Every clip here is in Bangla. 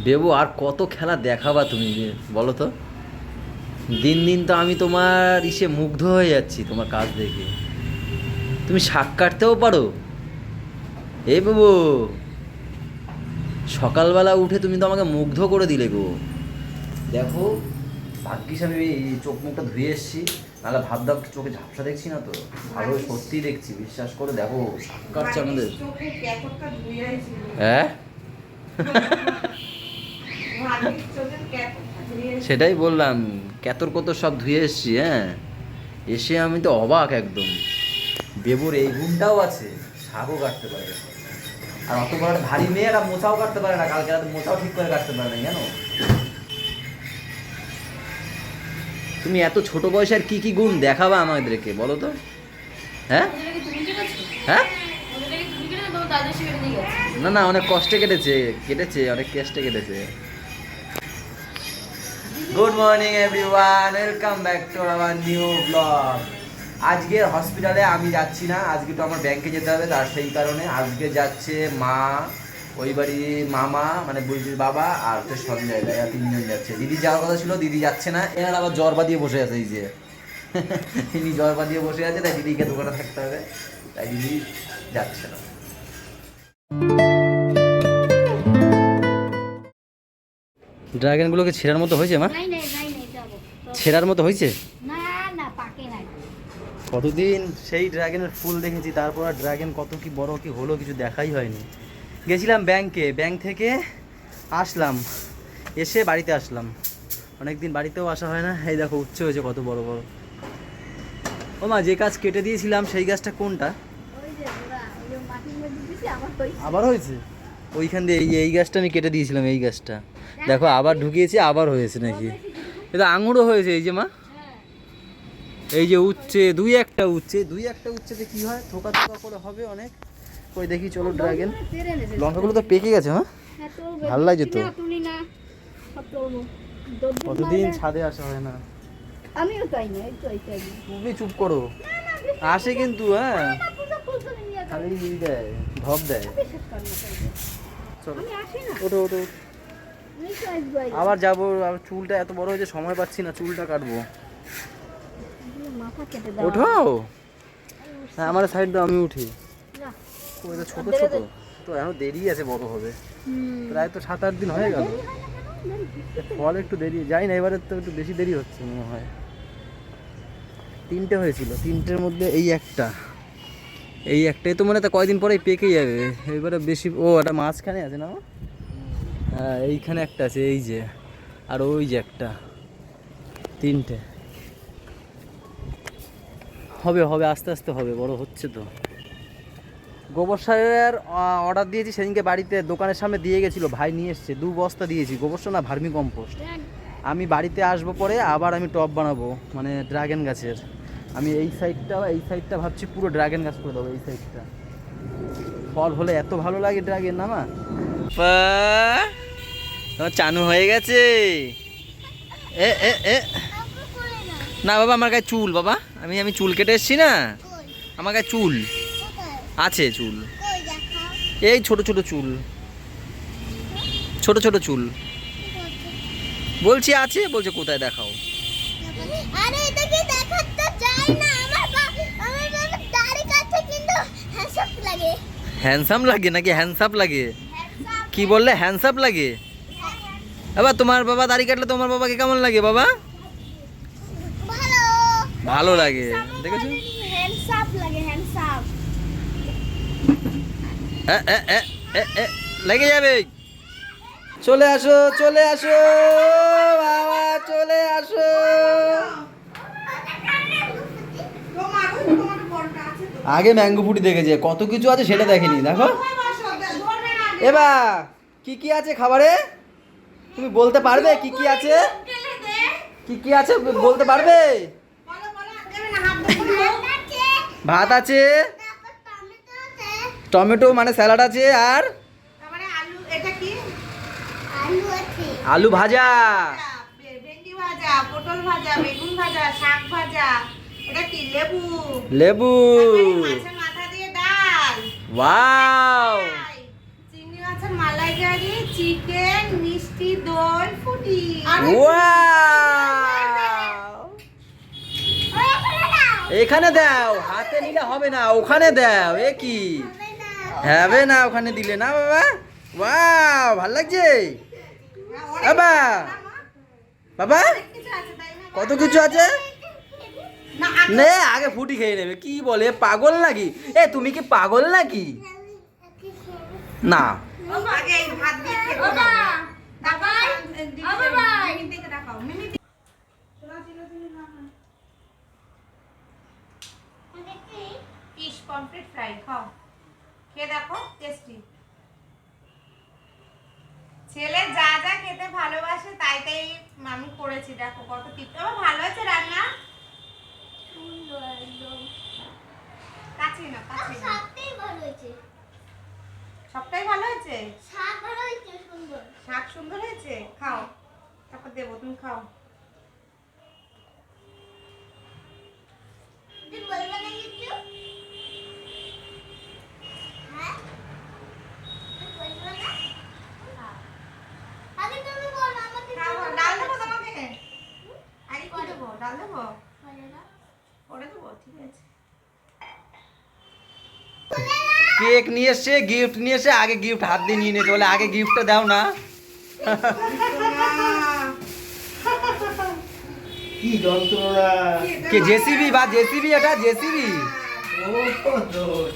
বেবু আর কত খেলা দেখাবা তুমি, বলো তো। দিন দিন তো আমি তোমার মুগ্ধ হয়ে যাচ্ছি তোমার কাজ দেখে। তুমি শাক কাটতেও পারো? এই বাবু, সকালবেলা উঠে তুমি তো আমাকে মুগ্ধ করে দিলে গো। দেখো, ভাগ্যিস আমি এই চোখ মুখটা ধুয়ে এসেছি, নাহলে ভাবতাম চোখে ঝাপসা দেখছি না তো। ভালো সত্যিই দেখছি, বিশ্বাস করে দেখো, শাক কাটছে আমাদের। হ্যাঁ, সেটাই বললাম, কেতর কত সব ধুয়ে এসেছি। হ্যাঁ, এসে আমি তো অবাক একদম। বেবুর এই গুণটাও আছে, শাকও কাটতে পারে। আর অত বড় একটা ভারী মেয়ে, একটা মোচাও কাটতে পারে না। কালকে রাতে মোচাও ঠিক করে কাটতে পারে না, জানো? তুমি এত ছোট বয়সে আর কি কি গুণ দেখাবা আমাদেরকে, বলো তো? হ্যাঁ হ্যাঁ, না না, অনেক কষ্টে কেটেছে, অনেক কষ্টে কেটেছে। Good morning everyone, welcome back to our new blog. আজকে হসপিটালে আমি যাচ্ছি না, আজকে তো আমার ব্যাংকে যেতে হবে, তার সেই কারণে আজকে যাচ্ছে মা, ওই বাড়ি মামা মানে বুঝির বাবা, আর হচ্ছে সঞ্জয়, এরা তিনজন যাচ্ছে। দিদি যাওয়ার কথা ছিল, দিদি যাচ্ছে না। এনার আবার জ্বর বাঁধিয়ে বসে আছে, এই যে তিনি জ্বর বাঁধিয়ে বসে আছে, তাই দিদিকে দোকানে থাকতে হবে, তাই দিদি যাচ্ছে না। ড্রাগনগুলোকে ছেঁড়ার মতো হয়েছে মা? ছেঁড়ার মতো হয়েছে? কতদিন সেই ড্রাগনের ফুল দেখেছি, তারপর আর ড্রাগন কত কি বড় কি হলো কিছু দেখাই হয়নি। গেছিলাম ব্যাংকে, ব্যাংক থেকে আসলাম, এসে বাড়িতে আসলাম। অনেকদিন বাড়িতেও আসা হয় না। এই দেখো উচ্ছে হয়েছে কত বড় বড়। ও মা, যে গাছ কেটে দিয়েছিলাম সেই গাছটা কোনটা? আবার হয়েছে ওইখান দিয়ে। এই গাছটা আমি কেটে দিয়েছিলাম, এই গাছটা দেখো আবার ঢুকিয়েছি, আবার হয়েছে নাকি। এটা আঙুরও হয়েছে, এই যে মা, এই যে উচ্ছে, দুই একটা উচ্ছেতে কি হয়, থোকা থোকা করে হবে অনেক। ওই দেখি, চলো ড্রাগন। লঙ্কাগুলো তো পেকে গেছে। হ্যাঁ, ভালো লাগছে তো। কতদিন ছাদে আসা হয় না। আমিও তাই না, তুমি চুপ করো, আসে কিন্তু। হ্যাঁ, খালি দেয়, ঢপ দেয়। চলো ওঠো ওঠো, আবার যাবো। আবার চুলটা এত বড় হয়েছে, সময় পাচ্ছি না, চুলটা কাটবো। ওঠো, হ্যাঁ আমার সাইড দাও, আমি উঠি। ছোট ছোট তো, এখন দেরি আছে, বড় হবে প্রায় তো 7-8 দিন হয়ে গেল। ফল একটু দেরি, যাই না, এবারে তো একটু বেশি দেরি হচ্ছে মনে হয়। 3টে হয়েছিল, 3টের মধ্যে এই একটাই তো, মানে তা কয়দিন পরেই পেকে যাবে। এবারে বেশি, ও এটা মাঝখানে আছে না? হ্যাঁ, এইখানে একটা আছে, এই যে, আর ওই যে একটা, 3টে হবে হবে, আস্তে আস্তে হবে, বড় হচ্ছে তো। গোবর সারের অর্ডার দিয়েছি সেদিনকে, বাড়িতে দোকানের সামনে দিয়ে গেছিলো, ভাই নিয়ে এসছে 2 বস্তা দিয়েছি। গোবর সার না, ভার্মি কম্পোস্ট। আমি বাড়িতে আসবো পরে, আবার আমি টব বানাবো মানে ড্রাগন গাছের। আমি এই সাইডটা ভাবছি পুরো ড্রাগন গাছ করে দেবো। এই সাইডটা ফল হলে এত ভালো লাগে ড্রাগন, না মা? তোমার চানু হয়ে গেছে। এ এ এ না বাবা, আমার গায়ে চুল বাবা, আমি চুল কেটে এসছি না, আমার গায়ে চুল আছে, চুল এই ছোট ছোট চুল, ছোট ছোট চুল বলছি আছে, বলছে কোথায় দেখাও। আরে এটা কি দেখাতে চাই না, আমার বাবা দাড়ি কাটছে কিন্তু হ্যান্ডসাম লাগে। হ্যান্ডসাম লাগে নাকি হ্যান্ডসাপ লাগে? কি বললে, হ্যান্ডসাপ লাগে? বাবা তোমার বাবা দাড়ি কাটলে তোমার বাবাকে কেমন লাগে বাবা? ভালো ভালো লাগে, দেখেছো? হ্যান্ডসাম লাগে, হ্যান্ডসাম। লেগে যাবে। চলে আসো চলে আসো বাবা, চলে আসো। আগে ম্যাঙ্গো ফুটি দেখেছে, কত কিছু আছে সেটা দেখেনি। দেখো এবার কি কি আছে খাবারে, তুমি বলতে পারবে কি কি আছে? কি কি আছে বলতে পারবে? ভাত আছে, টমেটো মানে স্যালাড আছে, আর আলু ভাজা, ভেন্ডি ভাজা, পটল ভাজা, বেগুন ভাজা, শাক ভাজা, এটা কি লেবু, লেবু, মাছের মাথা দিয়ে ডাল, ওয়াও, চিংড়ি মাছ মাছের মালাইকারি, চিকেন, মিষ্টি দই, ফুটি। ওয়াও! এখানে দাও, হাতে নিলে হবে না, ওখানে দাও। এ কি হবে না ওখানে দিলে না বাবা? ওয়াও, ভাল লাগছে বাবা। বাবা কিছু আছে তাই না? কত কিছু আছে। না, নে আগে ফুটি খেয়ে নেবে। কি বলে, পাগল নাকি? এ তুমি কি পাগল নাকি? না আগে এই ভাত দিয়ে খেতে বাবা, হবে। বাবাই, বাবাই। মিমি থেকে দেখাও, মিমি দি- শোনা ছিল তুমি না না। ফিশ পমফ্রেট ফ্রাই খাও, খেয়ে দেখো, টেস্টি। ছেলে যা যা খেতে ভালোবাসে তাই তাই আমি করেছি, দেখো কত তৃপ্তি। ও ভালো আছে রান্না, কাছে না কাছে না। সবটাই ভালো হয়েছে। সবটাই ভালো হয়েছে, শাক ভালো হয়েছে, সুন্দর। শাক সুন্দর হয়েছে, খাও, তারপর দেবো, তুমি খাও। তুই বলবে না কিছু? হ্যাঁ? তুই বলবে না? আগে তুমি বলো, আমাকে খাও, তুমি ডাল বলো। দেবো তোমাকে, আগে কি দেবো, ডাল দেবো, বলো না। পরে দেবো, ঠিক আছে। কেক নিয়ে এসছে, গিফট নিয়ে এসে, আগে গিফট হাত দিয়ে নিয়ে নিয়েছে, বলে আগে গিফটটা দাও না। কি যন্ত্রণা। কে জেসিবি বা জেসিবি, এটা জেসিবি। ও দোষ।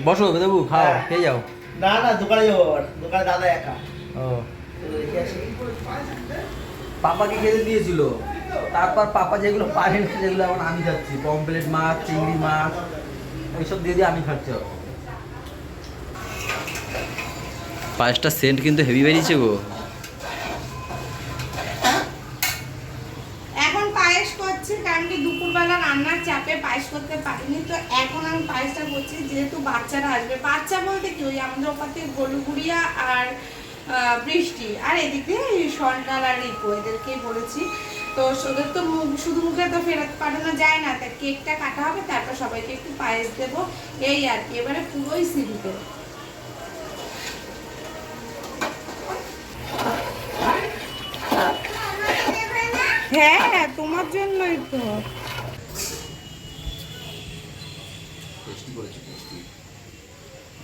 বসো দেবু, খাও, খেয়ে যাও। না না, দোকানে যাবো আবার। দোকানে দাদা একা। ও তো রেখে আসি। পাপাকে খেতে দিয়েছিল, তারপর পাপা যেগুলো পারেন সেগুলো এখন আমি খাচ্ছি। পমপ্লেট মাছ, চিংড়ি মাছ, এইসব দিয়ে দিয়ে আমি খাচ্ছি। পাঁচটা সেন্ট কিন্তু হেভি বেরিয়েছে গো। এখন পায়েস করছি, কারণ কি দুপুরবেলা রান্নার চাপে পায়েস করতে পারিনি, তো এখন আমি পায়েসটা করছি যেহেতু বাচ্চারা আসবে। বাচ্চা বলতে কি, ওই আমাদের ওপাতে গলুগুড়িয়া আর বৃষ্টি, আর এদিকে সন্ডাল আর রিপু, এদেরকেই বলেছি। তো ওদের তো শুধু মুখে তো ফেরাতে পাঠানো যায় না, তাই কেকটা কাটা হবে, তারপর সবাইকে একটু পায়েস দেবো, এই আর কি। এবারে পুরোই সিম্পল। হ্যাঁ, তোমার জন্যই তো।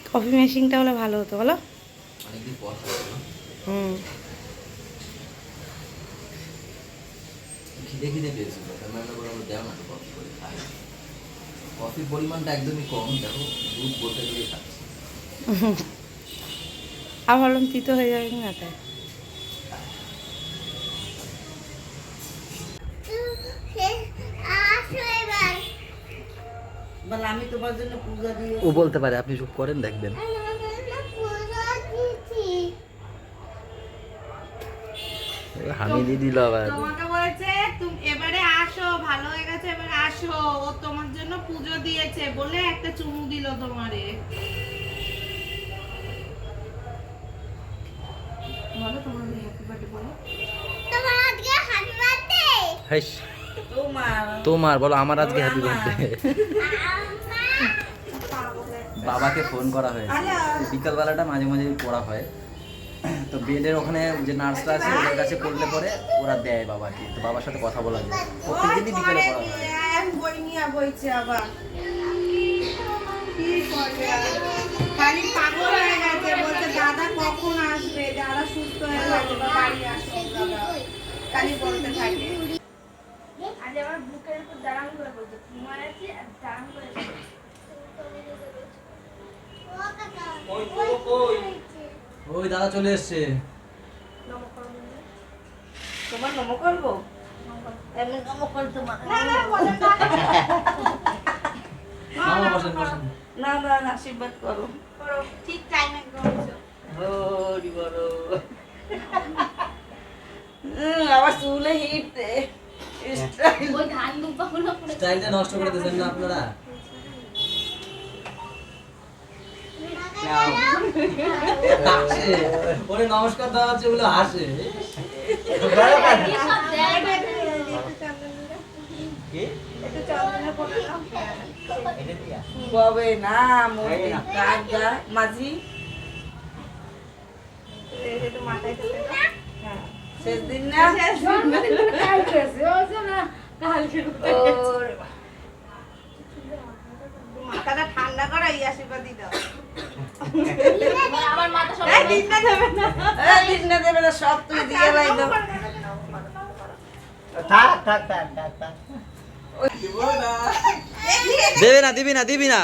কফি মেশিনটা হলে ভালো হতো বলো। হুম, খিদে খিদে পেয়েছিল, রান্না করে আমরা দেও না তো কফি করে খাই। কফির পরিমাণটা একদমই কম, দেখো দুধ বলতে গেলে খাচ্ছি। আর ভাবলাম তিতো হয়ে যাবে না তাই। আসো এবার। বল, আমি তোমার জন্য পূজা দিয়ে। ও বলতে পারে, আপনি চুপ করেন, দেখবেন। হামি দিয়ে দিল আবার। তোমাকে বলেছে তুমি এবারে আসো, ভালো হয়ে গেছে, এবারে আসো। ও তোমার জন্য পুজো দিয়েছে বলে একটা চুমু দিল তোমারে। বলো তোমার হ্যাপি বার্থডে বলো। তোমার আজকে হ্যাপি বার্থডে। হাইস, তোমার। তোমার বলো, আমার আজকে হ্যাপি বার্থডে। বাবাকে ফোন করা হয়েছে, বিকালবেলাটা মাঝে মাঝে পড়া হয়, তো বেডের ওখানে যে নার্সরা আছে ওদের কাছে করলে পরে ওরা দেয় বাবাকে, তো বাবার সাথে কথা বলা যায়। প্রত্যেকদিনই বিকালে পড়া হয়। বই নিয়ে বইছে আবার। কি করবে আর? খালি পাগল হয়ে গেছে, বলছে দাদা কখন আসবে, দাদা সুস্থ হয়ে গেছে বা বাড়ি আসো দাদা, খালি বলতে থাকে। আজ আমার বুকের উপর দাঁড়ান করে বলছে তোমার আছে আর দাঁড়ান করে ওই দাদা চলে এসছে। তোমার নম করবো? এমনি নম কর তোমার। না না বলেন না। মামা বসেন বসেন। না না, আশীর্বাদ করো। করো, ঠিক টাইমে একদম হয়েছে। হরি বলো। আবার চুলে হিট দে। স্টাইল। ওই ধান দুপাগুলো পুরো স্টাইলটা নষ্ট করে দিয়েছেন না আপনারা? হাসে, ওরে নমস্কার দেওয়া হচ্ছে বলে হাসে। সব দেয় কি? একটু চন্দনের ফটো নাও। কবে না মোদি কাজা মাঝি একটু মাথায় খেতে দাও। হ্যাঁ, শেষ দিন না? ওরে বাবা। একটু মাথাটা ঠান্ডা করো, এই আশীর্বাদই দাও। এই, দিনটা দেবে না। এই, দিনটা দেবে না, সব তুই দিয়ে লাই দাও। দেবে না, দিবি না, দিবি না,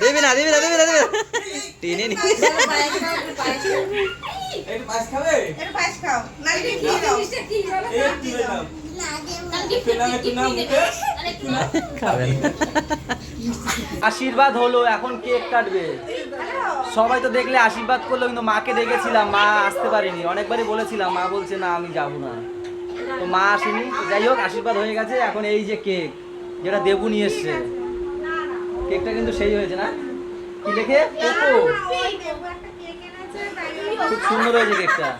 দিবি না, দিবি না, দিবি না, দিবি না। টেনে নি। একটু পায়েস খাও, না একটু খেয়ে দাও। খাবেন। আশীর্বাদ হলো, এখন কেক কাটবে। সবাই তো দেখলে আশীর্বাদ করলো, কিন্তু মাকে ডেকেছিলাম, মা আসতে পারেনি। অনেকবারই বলেছিলাম, মা বলছে না আমি যাবো না। তো মা আসেনি। যাই হোক, আশীর্বাদ হয়ে গেছে। এখন এই যে কেক, যেটা দেবু নিয়ে এসছে, কেকটা কিন্তু সেই হয়েছে না? কি লেখে? কোকো। ওই দেবো একটা কেক এনেছে, তাই খুব সুন্দর হয়েছে কেকটা।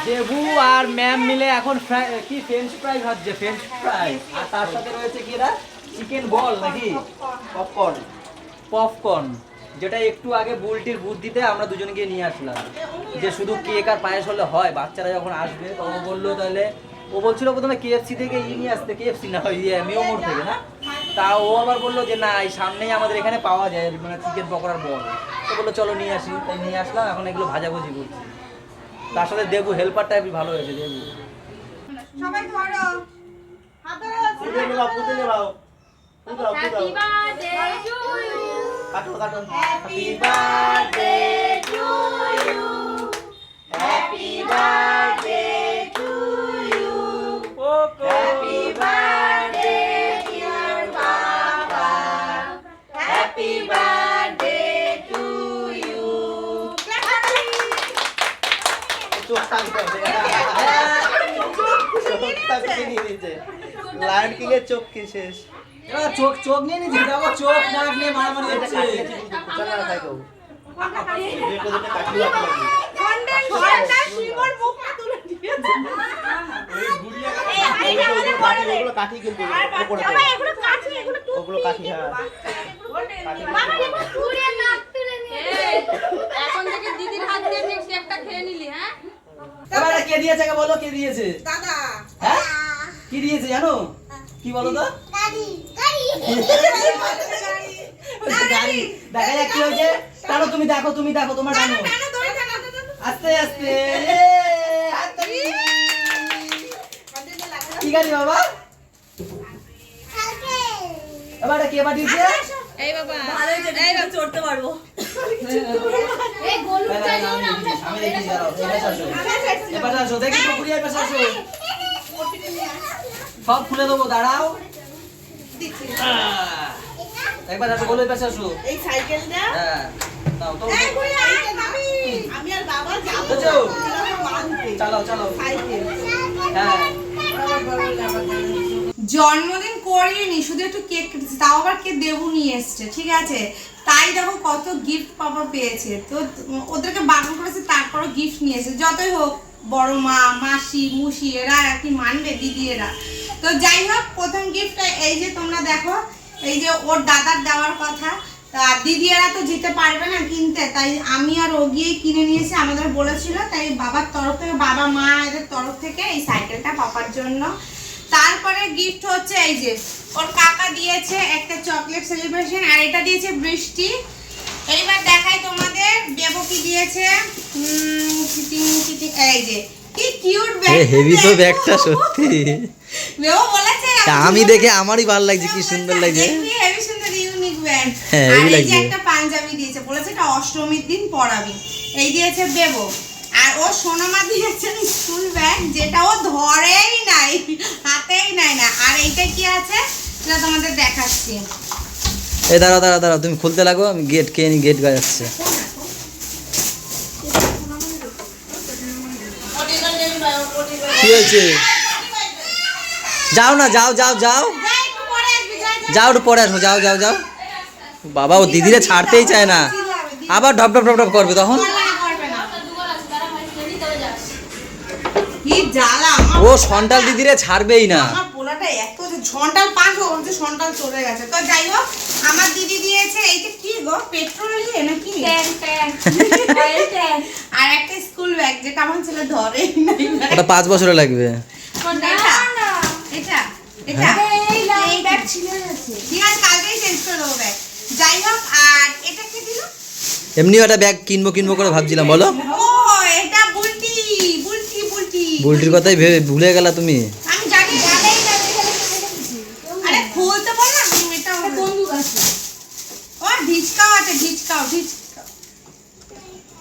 দেবু আর ম্যাম মিলে এখন কি ফ্রেঞ্চ ফ্রাই ভাজছে, ফ্রেঞ্চ ফ্রাই। আর তার সাথে রয়েছে কি এটা? চিকেন বল নাকি পপকর্ন? পপকর্ন, যেটা একটু আগে বুলটির বুদ্ধিতে আমরা দুজনে গিয়ে নিয়ে আসলাম, যে শুধু কেক আর পায়েস হলে হয়, বাচ্চারা যখন আসবে তখন বললো তাহলে, ও বলছিল প্রথমে কেএফসি থেকে নিয়ে আসতে, কেএফসি না মিও মোড় থেকে না, তা ও আবার বললো যে না এই সামনেই আমাদের এখানে পাওয়া যায় মানে চিকেন পকোড়ার বল। তো বললো চলো নিয়ে আসি, তাই নিয়ে আসলাম। এখন এগুলো ভাজাভুজি করছি। তার সাথে দেবু হেল্পারটা ভালো হয়েছে। দেবু সবাই ধরো। Happy birthday to you, happy birthday to you, happy birthday dear বাবা, happy birthday to you. Lion King এর চোখ কি শেষ? চোখ চোখ নিয়ে নিয়েছি, দেখো চোখ নাক নিয়ে মারামারি হচ্ছে। ওগুলো কাঠি কিন্তু ওগুলো কাঠি। হ্যাঁ, এখন থেকে দিদির হাত দিয়ে ঠিক কেকটা খেয়ে নিলি, হ্যাঁ? এবারে কে দিয়েছে আগে বলো, কে দিয়েছে? দাদা হ্যাঁ কি দিয়েছে জানো? কি বলো তো? গাড়ি গাড়ি গাড়ি। দেখা যাক কি হয়েছে। টানো, তুমি দেখো, তুমি দেখো, তোমার টানো আস্তে আস্তে। হাততালি। কি গাড়ি বাবা? এবারে কে পাঠিয়েছে? এই গলুটা নিয়ে আমরা আমি দেখি, দাঁড়াও, এপাশে আসো, এপাশে আসো, দেখি কুকুরিয়া এপাশে আসো, সব খুলে দেবো, দাঁড়াও। একবার আসো, বলো এপাশে আসো। এই সাইকেলটা হ্যাঁ দাও তো, আমি আর বাবা যাবো বুঝছো? মানতে চালাও চালাও। সাইকেল। হ্যাঁ জন্মদিন করিনি, শুধু একটু কেক কেটেছে, তাও আবার কে দেবু নিয়ে এসছে, ঠিক আছে? তাই দেখো কত গিফট পাপা পেয়েছে। তো ওদেরকে বারণ করেছে, তারপরও গিফট নিয়ে এসেছে। যতই হোক বড় মা, মাসি, মুসি এরা আর কি মানবে, দিদি এরা। তো যাই হোক, প্রথম গিফটটা এই যে তোমরা দেখো, এই যে ওর দাদার দেওয়ার কথা। তা দিদি এরা তো যেতে পারবে না কিনতে, তাই আমি আর ও গিয়ে কিনে নিয়েছি, আমাদের বলেছিল। তাই বাবার তরফ থেকে, বাবা মা এদের তরফ থেকে এই সাইকেলটা পাপার জন্য। তারপরে গিফট হচ্ছে এই যে ওর কাকা দিয়েছে একটা চকলেট সেলিব্রেশন, আর এটা দিয়েছে বৃষ্টি। এইবার দেখাই তোমাদের বেবো কি দিয়েছে। এই যে কি কিউট ব্যাগ, হেভি তো ব্যাগটা সত্যি। বেবো বলেছে আমি দেখে আমারই ভালো লাগছে, কি সুন্দর লাগছে। দেখি হেভি সুন্দর ইউনিক ব্যাগ। হ্যাঁ, আর হেভি এই যে লাগছে। একটা পাঞ্জাবি দিয়েছে, বলেছে এটা অষ্টমীর দিন পরাবি। এই দিয়েছে বেবো। আর ও সোনামা দিয়েছেন স্কুল ব্যাগ, যেটা ও ধরেই নাই, হাতেই নাই না। আর এইটা কি আছে সেটা তোমাদের দেখাচ্ছি। এই দাঁড়াও দাঁড়াও দাঁড়াও, তুমি খুলতে লাগো, আমি গেট কে নি, গেট বাজাচ্ছে। কি হয়েছে? যাও না, যাও যাও যাও, যা একটু পরে আসবি, যা, যা। যাও একটু পরে আসবো, যাও যাও যাও। বাবা ও দিদিরে ছাড়তেই চায় না, আবার ঢপ ঢপ ঢপ ঢপ করবে তখন। করবে না। কি জ্বালা আমার। ও সন্টাল দিদিরে ছাড়বেই না। আমার পোলার জোড়াটা এত যে ঝন্টাল পাঁচ হচ্ছে সন্টাল চলে গেছে। তো যাই হোক আমার দিদি দিয়েছে এইটা কি গো পেট্রোল ইয়ে নাকি ট্যাং ট্যাং অয়েল ট্যাং। আর একটা স্কুল ব্যাগ যেটা আমার ছেলে ধরে ওটা 5 বছরে লাগবে। না না এটা এটা এই লাল ব্যাগ ছিল আছে। ঠিক আছে কালকেই চেঞ্জ করে দেবো ব্যাগ। যাই হোক আর এটা কি দিল? এমনি একটা ব্যাগ কিনবো করে ভাবছিলাম, বলো। ও এটা বুলটি বুলটি বুলটি বুলটির কথাই ভুলে গেলা তুমি। আমি জানি জানেই না এখানে কিনে রেখেছি। আরে খুলতে বল না এটা একটা বন্দুক আছে। ও ঢিচকাও আছে ঢিচকাও।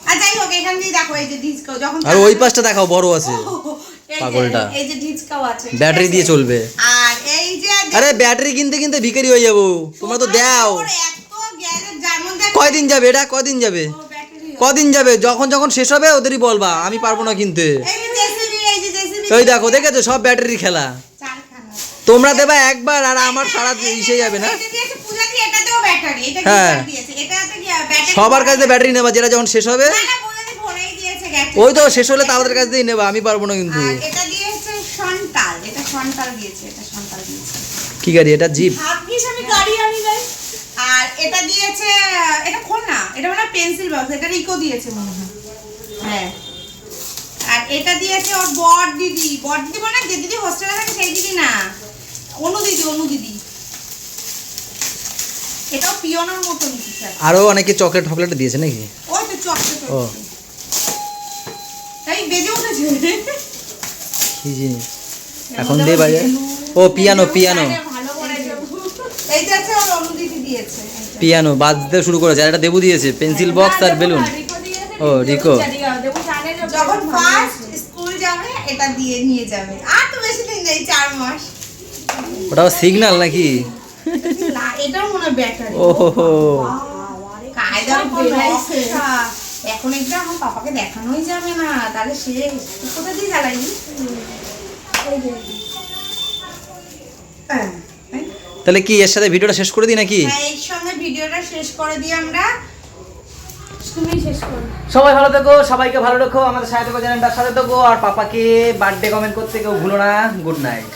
আর যাই হোক এখান দিয়ে দেখো এই যে ঢিচকাও যখন আর ওই পাশটা দেখাও, বড় আছে। এই যে- পাগলটা। এই যে ঢিচকাও আছে ঠিক ব্যাটারি আছে? দিয়ে চলবে। আর এই যে আরে ব্যাটারি কিনতে কিনতে ভিখারি হয়ে যাবো, তোমরা তো দাও। ওর এত গ্যাজেট যার মধ্যে কয়দিন যাবে এটা, কয়দিন যাবে, ও ব্যাটারি কদিন যাবে? যখন শেষ হবে ওদেরই বলবা, আমি পারবো না কিনতে। এই যে জেসিবি এই যে জেসিবি ওই দেখো, দেখেছো সব ব্যাটারি খেলা। চারখানা তোমরা দেবা একবার আর আমার সারা ইসে যাবে না। এটা দিয়েছে পূজা দিয়ে এটাতেও ব্যাটারি এটা হ্যাঁ। কি দিয়েছে এটাতে কি ব্যাটারি সবার কাছে ব্যাটারি নেবা, যেটা যখন শেষ হবে। না না পূজা দিয়ে ফোনেই দিয়েছে গ্যাস ওই তো শেষ হলে তাদের কাছ দিয়েই নেবা, আমি পারবো না কিন্তু। আর এটা দিয়েছে সন্টাল এটা সন্টাল দিয়েছে এটা সন্টাল দিয়েছে কি গাড়ি এটা? জিপ। ভাগ্যিস আমি গাড়ি আনি নাই। আর এটা দিয়েছে এটা খোল না এটা মানে পেন্সিল বক্স এটা রিকো দিয়েছে মনে হয়। হ্যাঁ আর এটা দিয়েছে ওর বড় দিদি মানে যে দিদি হোস্টেলে থাকে সেই দিদি না অনু দিদি এটাও পিওনোর মতো নিচ্ছে আরো অনেকে চকলেট ফকলেট দিয়েছে নাকি? ওই তো চকলেট ও। তাই বেজে উঠেছে কি জিনিস এখন দিয়ে বাজে? ও পিয়ানো। ভালো করে দেবো। এইটা আছে ওর অনু দিদি দিয়েছে এইটা। পিয়ানো বাজতে শুরু করেছে। আর এটা দেবু দিয়েছে পেন্সিল বক্স আর বেলুন। রিকো দিয়েছে, ও, রিকো। দেবু জানে যে যখন বেলুন ফার্স্ট ভালো আছে। স্কুল যাবে এটা দিয়ে নিয়ে যাবে আর তো বেশি দিন নেই 4 মাস ওটাও সিগন্যাল নাকি? না এটাও মনে হয় ব্যাটারি ওহো। কায়দার বেরাইছে। নকশা। এখন এটা আমার পাপাকে দেখানোই যাবে না তাহলে সে কোথা দিয়ে জ্বালাইনি এই যে তাহলে কি এর সাথে ভিডিওটা শেষ করে দিই নাকি? হ্যাঁ এর সঙ্গে ভিডিওটা শেষ করে দিই আমরা। তুমি শেষ করো। সবাই ভালো থেকো, সবাইকে ভালো রেখো, আমাদের সাথে থেকো, চ্যানেলটার সাথে থেকো, আর পাপাকে বার্থডে কমেন্ট করতে কেউ ভুলো না। Good night.